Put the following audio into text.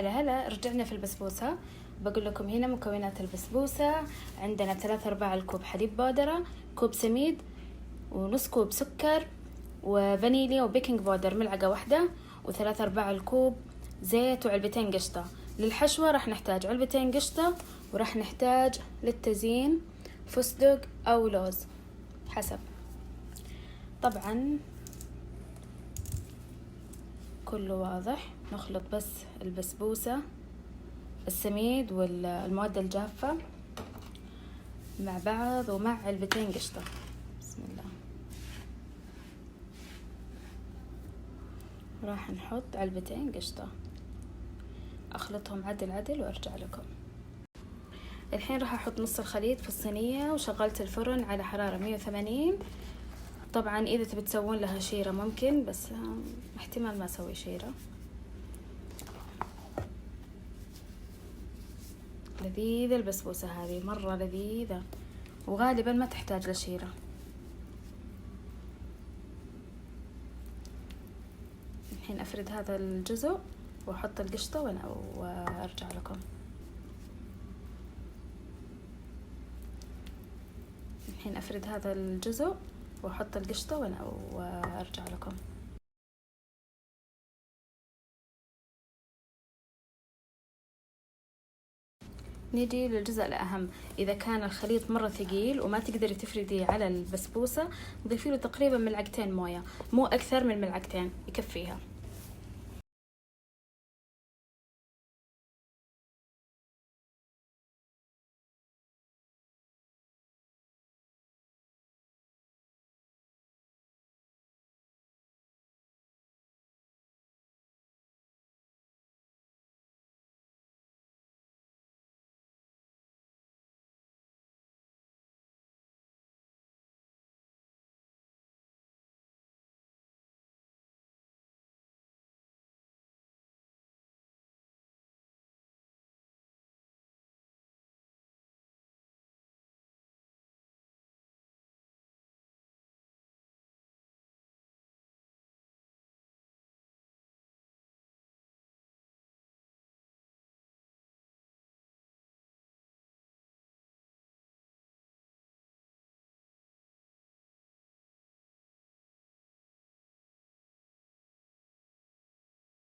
هلا رجعنا في البسبوسة. بقول لكم هنا مكونات البسبوسة. عندنا 3/4 الكوب حليب بودرة، كوب سميد، ونص كوب سكر، وفانيليا وبيكنج بودر ملعقة واحدة، و3/4 الكوب زيت، وعلبتين قشطة. للحشوة راح نحتاج علبتين قشطة، وراح نحتاج للتزيين فستق أو لوز حسب. طبعا كله واضح. نخلط بس البسبوسة، السميد والمواد الجافة مع بعض ومع علبتين قشطة. بسم الله. راح نحط علبتين قشطة، أخلطهم عدل وأرجع لكم. الحين راح أحط نص الخليط في الصينية، وشغلت الفرن على حرارة 180. طبعا إذا تبي تسوون لها شيرة ممكن، بس احتمال ما أسوي شيرة. لذيذة البسبوسة هذه، مرة لذيذة، وغالبا ما تحتاج لشيرة. الحين أفرد هذا الجزء وأحط القشطة وأرجع لكم. الحين أفرد هذا الجزء وأحط القشطة وأرجع لكم. نيجي للجزء الأهم. إذا كان الخليط مرة ثقيل وما تقدري تفردي على البسبوسة، ضيفي له تقريبا ملعقتين موية، مو أكثر من ملعقتين يكفيها.